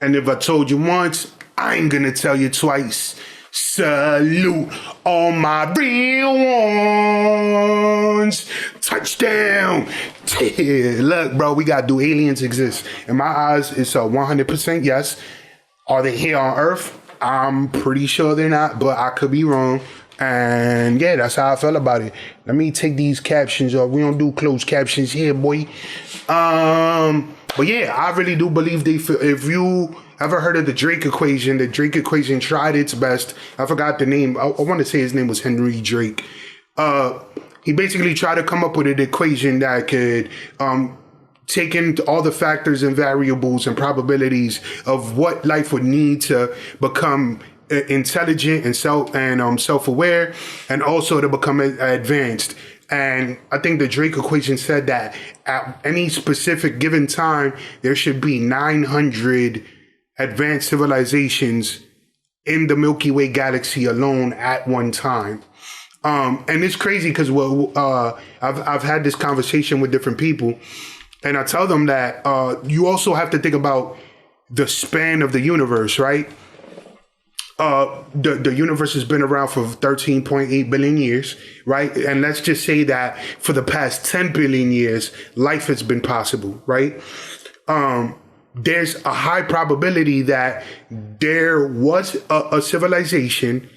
And if I told you once, I ain't gonna tell you twice. Salute all my real ones. Touchdown. Look, bro, we gotta do aliens exist. In my eyes, it's a 100% yes. Are they here on Earth? I'm pretty sure they're not, but I could be wrong. And yeah, that's how I felt about it. Let me take these captions off. We don't do closed captions here, boy. But yeah, I really do believe if you ever heard of the Drake equation tried its best. I forgot the name. I want to say his name was Henry Drake. He basically tried to come up with an equation that could take in all the factors and variables and probabilities of what life would need to become intelligent and self-aware, and also to become advanced. And I think the Drake equation said that at any specific given time, there should be 900 advanced civilizations in the Milky Way galaxy alone at one time. And it's crazy because I've had this conversation with different people, and I tell them that you also have to think about the span of the universe, right? The universe has been around for 13.8 billion years, right? And let's just say that for the past 10 billion years, life has been possible, right? There's a high probability that there was a civilization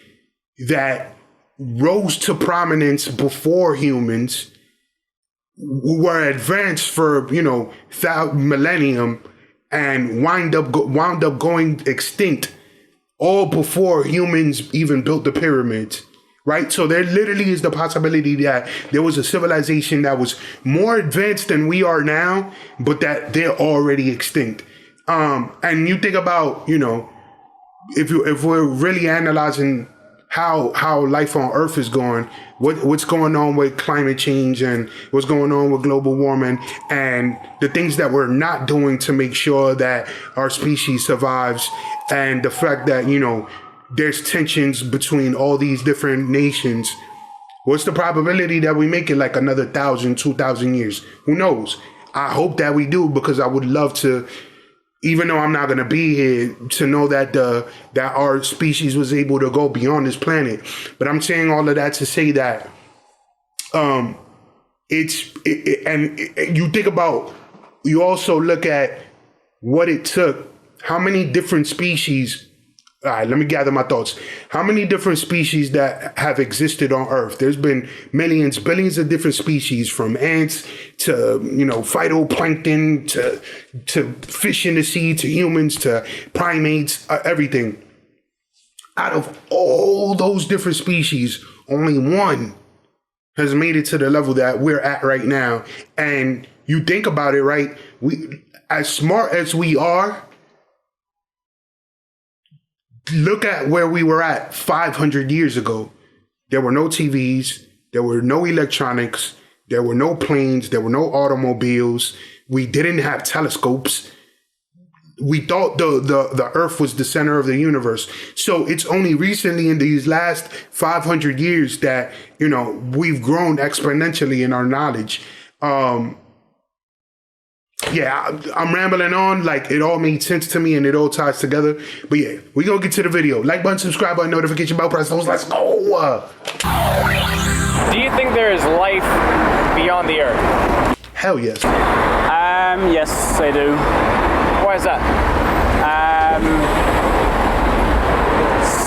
that rose to prominence before humans, who were advanced for, millennium, and wound up going extinct all before humans even built the pyramids, right? So there literally is the possibility that there was a civilization that was more advanced than we are now, but that they're already extinct. And you think about, if we're really analyzing how life on Earth is going, what's going on with climate change and what's going on with global warming, and the things that we're not doing to make sure that our species survives, and the fact that, there's tensions between all these different nations. What's the probability that we make it like another 1,000, 2,000 years? Who knows? I hope that we do, because I would love to, even though I'm not going to be here, to know that that our species was able to go beyond this planet. But I'm saying all of that to say that and you think about, you also look at what it took, how many different species. All right, let me gather my thoughts. How many different species that have existed on Earth? There's been millions, billions of different species, from ants to, phytoplankton to fish in the sea to humans to primates, everything. Out of all those different species, only one has made it to the level that we're at right now. And you think about it, right? We, as smart as we are, look at where we were at 500 years ago. There were no TVs, there were no electronics, there were no planes, there were no automobiles. We didn't have telescopes. We thought the Earth was the center of the universe. So it's only recently in these last 500 years that, we've grown exponentially in our knowledge. Yeah, I'm rambling on. Like, it all made sense to me and it all ties together. But yeah, we gonna get to the video. Like button, subscribe button, notification bell, press those. Let's go. Do you think there is life beyond the Earth? Hell yes. Yes, I do. Why is that?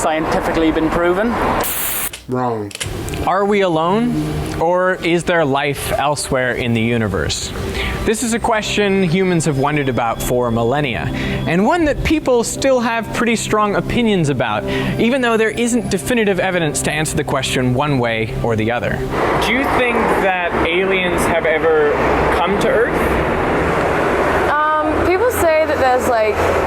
Scientifically been proven. Wrong. Are we alone, or is there life elsewhere in the universe? This is a question humans have wondered about for millennia, and one that people still have pretty strong opinions about, even though there isn't definitive evidence to answer the question one way or the other. Do you think that aliens have ever come to Earth? People say that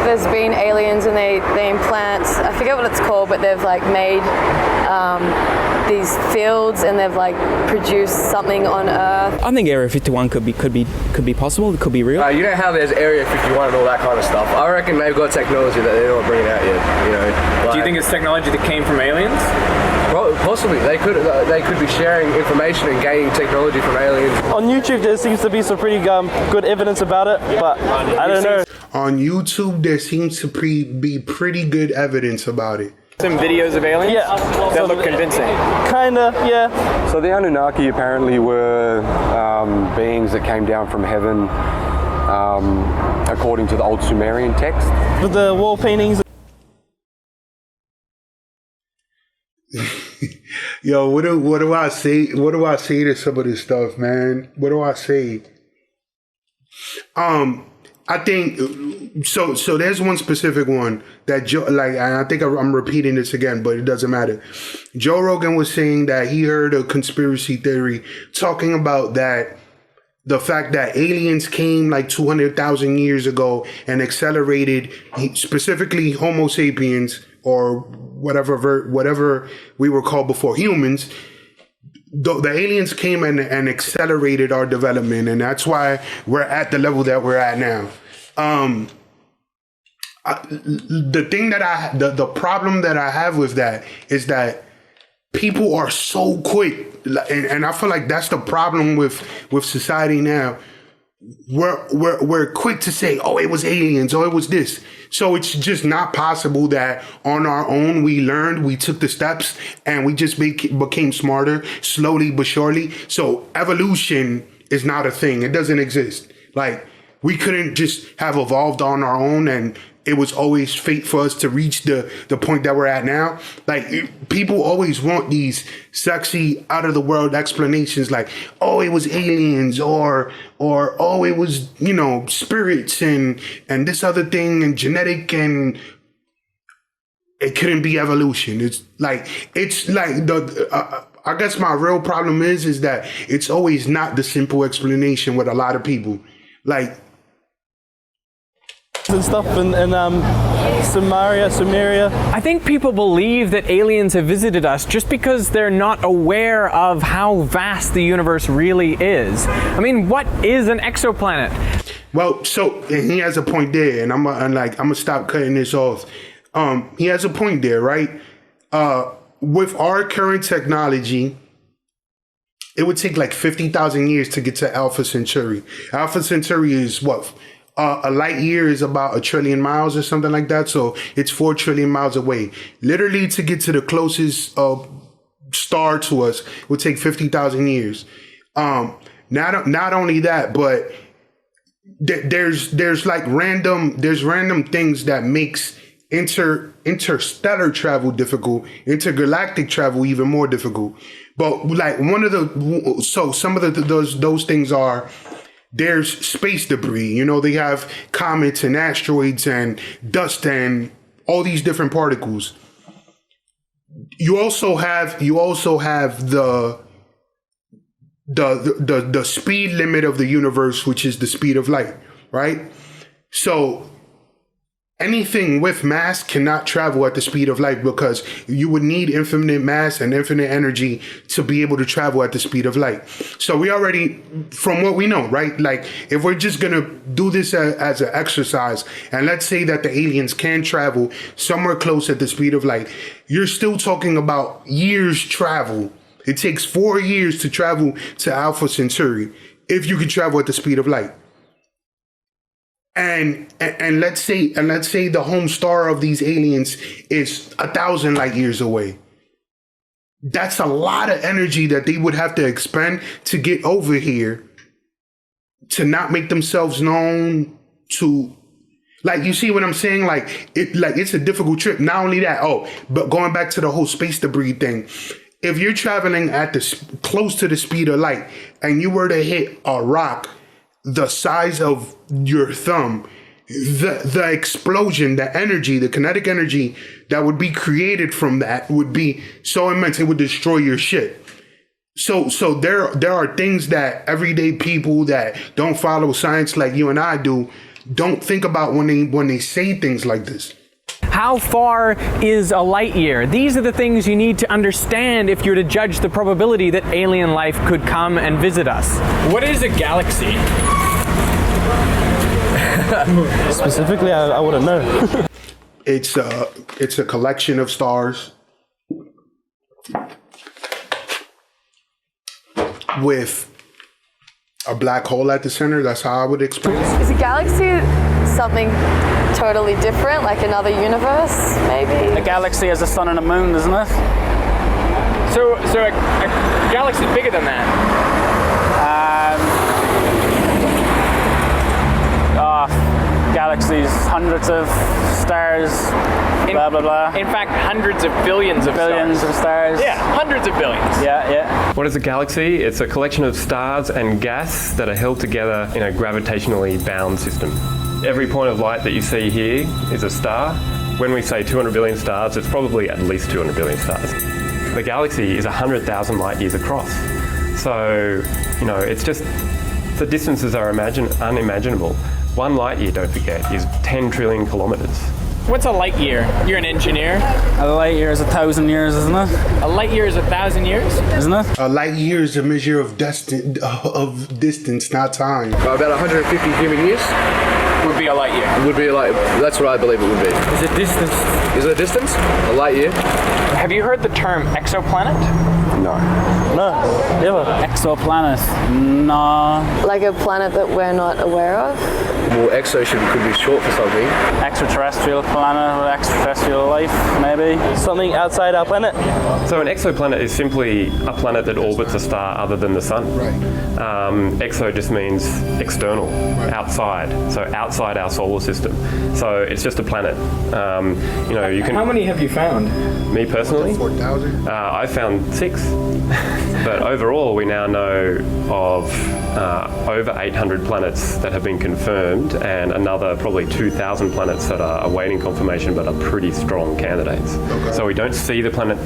there's been aliens and they implant, I forget what it's called, but they've made these fields and they've like produced something on Earth. I think Area 51 could be possible. It could be real. You know how there's Area 51 and all that kind of stuff. I reckon they've got technology that they're not bringing out yet. You know. Like, Do you think it's technology that came from aliens? Possibly. They could be sharing information and gaining technology from aliens. On YouTube, there seems to be some pretty good evidence about it, but I don't know. On YouTube, there seems to be pretty good evidence about it. Some videos of aliens? Yeah. That look convincing. Kinda, yeah. So the Anunnaki apparently were beings that came down from heaven, according to the old Sumerian text. With the wall paintings. Yo, what do I say? What do I say to some of this stuff, man? What do I say? I think so. There's one specific one that Joe, like, and I think I'm repeating this again, but it doesn't matter. Joe Rogan was saying that he heard a conspiracy theory talking about that the fact that aliens came like 200,000 years ago and accelerated, specifically Homo sapiens or whatever we were called before humans. The aliens came and accelerated our development, and that's why we're at the level that we're at now. The problem that I have with that is that people are so quick, and I feel like that's the problem with society now. We're quick to say, oh, it was aliens, oh, it was this. So it's just not possible that on our own we learned, we took the steps, and we just became smarter slowly but surely. So evolution is not a thing. It doesn't exist. Like, we couldn't just have evolved on our own and it was always fate for us to reach the point that we're at now. Like, people always want these sexy out of the world explanations like, oh, it was aliens or oh, it was, you know, spirits and this other thing and genetic, and it couldn't be evolution. It's like I guess my real problem is that it's always not the simple explanation with a lot of people. Like, and stuff in Sumeria. I think people believe that aliens have visited us just because they're not aware of how vast the universe really is. I mean, what is an exoplanet? Well, so and he has a point there, and I'm gonna stop cutting this off. He has a point there, right? With our current technology, it would take like 50,000 years to get to Alpha Centauri. Alpha Centauri is what? A light year is about 1 trillion miles or something like that. So it's 4 trillion miles away. Literally, to get to the closest star to us would take 50,000 years. Not only that, but there's random things that makes interstellar travel difficult, intergalactic travel even more difficult. But like some of those things are, there's space debris. You know, they have comets and asteroids and dust and all these different particles. You also have the speed limit of the universe, which is the speed of light, right? So anything with mass cannot travel at the speed of light because you would need infinite mass and infinite energy to be able to travel at the speed of light. So we already, from what we know, right? Like, if we're just going to do this as an exercise, and let's say that the aliens can travel somewhere close at the speed of light, you're still talking about years travel. It takes 4 years to travel to Alpha Centauri if you can travel at the speed of light. And let's say the home star of these aliens is 1,000 light years away. That's a lot of energy that they would have to expend to get over here, to not make themselves known, to, like, you see what I'm saying? Like, it's a difficult trip. Not only that, but going back to the whole space debris thing, if you're traveling at close to the speed of light and you were to hit a rock the size of your thumb, the explosion, the energy, the kinetic energy that would be created from that would be so immense, it would destroy your shit. So there are things that everyday people that don't follow science like you and I do don't think about when they say things like this. How far is a light year? These are the things you need to understand if you're to judge the probability that alien life could come and visit us. What is a galaxy? Specifically, I wouldn't know. It's a collection of stars with a black hole at the center. That's how I would explain it. Is a galaxy something totally different, like another universe, maybe? A galaxy has a sun and a moon, isn't it? So a galaxy is bigger than that. Galaxies, hundreds of stars, blah blah blah. In fact, hundreds of billions of stars. Yeah, hundreds of billions. Yeah. What is a galaxy? It's a collection of stars and gas that are held together in a gravitationally bound system. Every point of light that you see here is a star. When we say 200 billion stars, it's probably at least 200 billion stars. The galaxy is 100,000 light years across. So, it's just, the distances are unimaginable. 1 light year, don't forget, is 10 trillion kilometers. What's a light year? You're an engineer. A light year is 1,000 years, isn't it? A light year is 1,000 years? Isn't it? A light year is a measure of distance, not time. About 150 human years Would be a light year. would be like, that's what I believe it would be. Is it distance? Is it a distance? A light year? Have you heard the term exoplanet? No. No, never. Exoplanet? No. Like a planet that we're not aware of? Well, exo could be short for something. Extraterrestrial planet with extraterrestrial life, maybe? Something outside our planet? So an exoplanet is simply a planet that orbits a star other than the sun. Exo just means external, outside. So outside our solar system. So it's just a planet. You can. How many have you found? Me personally, 4,000. I found 6. But overall, we now know of over 800 planets that have been confirmed, and another probably 2,000 planets that are awaiting confirmation but are pretty strong candidates. So we don't see the planet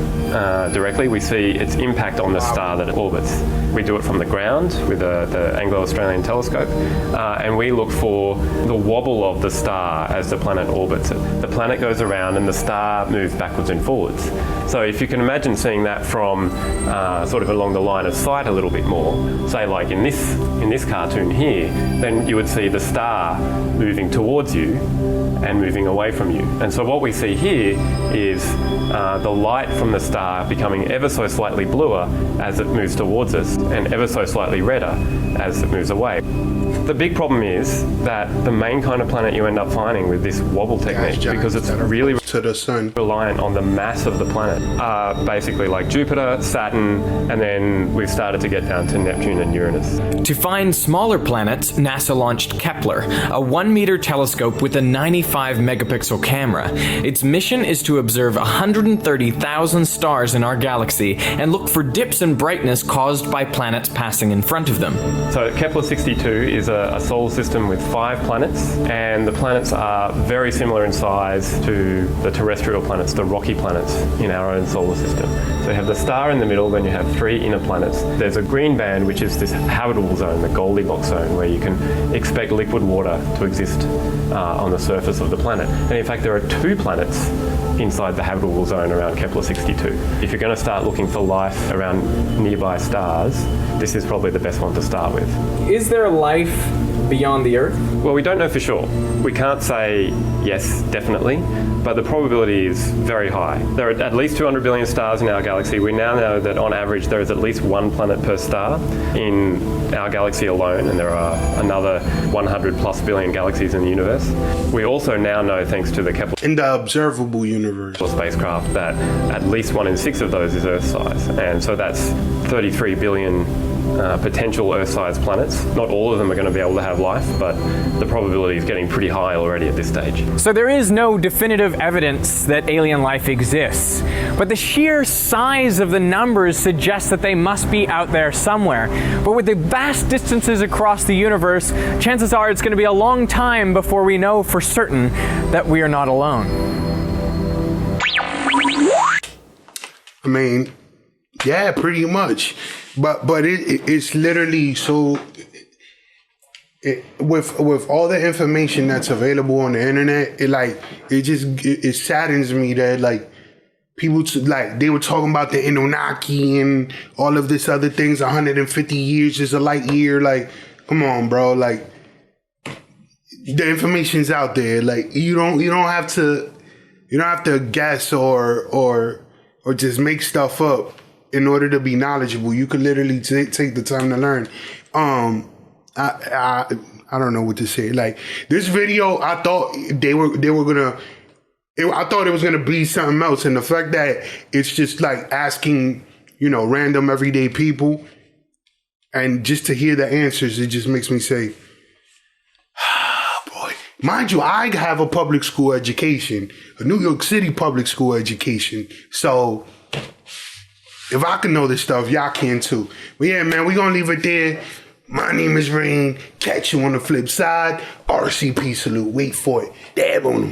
directly, we see its impact on the star that it orbits. We do it from the ground with the Anglo-Australian telescope, and we look for the wobble of the star as the planet orbits it. The planet goes around and the star moves backwards and forwards. So if you can imagine seeing that from sort of along the line of sight a little bit more, say like in this cartoon here, then you would see the star moving towards you and moving away from you. And so what we see here is the light from the star becoming ever so slightly bluer as it moves towards us, and ever so slightly redder as it moves away. The big problem is that the main kind of planet you end up finding with this wobble technique, because it's really to the sun, reliant on the mass of the planet, are basically like Jupiter, Saturn, and then we've started to get down to Neptune and Uranus. To find smaller planets, NASA launched Kepler, a 1-meter telescope with a 95 megapixel camera. Its mission is to observe 130,000 stars in our galaxy and look for dips in brightness caused by planets passing in front of them. So Kepler 62 is a solar system with 5 planets, and the planets are very similar in size to the terrestrial planets, the rocky planets in our own solar system. So you have the star in the middle, then you have 3 inner planets. There's a green band, which is this habitable zone, the Goldilocks zone, where you can expect liquid water to exist on the surface of the planet. And in fact, there are 2 planets inside the habitable zone around Kepler 62. If you're going to start looking for life around nearby stars, this is probably the best one to start with. Is there life beyond the Earth? Well, we don't know for sure. We can't say yes, definitely, but the probability is very high. There are at least 200 billion stars in our galaxy. We now know that on average there is at least 1 planet per star in our galaxy alone, and there are another 100 plus billion galaxies in the universe. We also now know, thanks to the Kepler in the observable universe spacecraft, that at least 1 in 6 of those is Earth size, and so that's 33 billion potential Earth-sized planets. Not all of them are going to be able to have life, but the probability is getting pretty high already at this stage. So there is no definitive evidence that alien life exists, but the sheer size of the numbers suggests that they must be out there somewhere. But with the vast distances across the universe, chances are it's going to be a long time before we know for certain that we are not alone. I mean, yeah, pretty much. But it's literally so. with all the information that's available on the internet, it saddens me that like people they were talking about the Anunnaki and all of this other things. 150 years is a light year. Like, come on, bro. Like, the information's out there. Like, you don't have to guess or just make stuff up in order to be knowledgeable. You could literally take the time to learn. I don't know what to say. Like, this video, I thought they were gonna. I thought it was gonna be something else, and the fact that it's just like asking, random everyday people, and just to hear the answers, it just makes me say, boy. Mind you, I have a public school education, a New York City public school education, so if I can know this stuff, y'all can too. But yeah, man, we gonna leave it there. My name is Rain. Catch you on the flip side. RCP salute. Wait for it. Dab on them.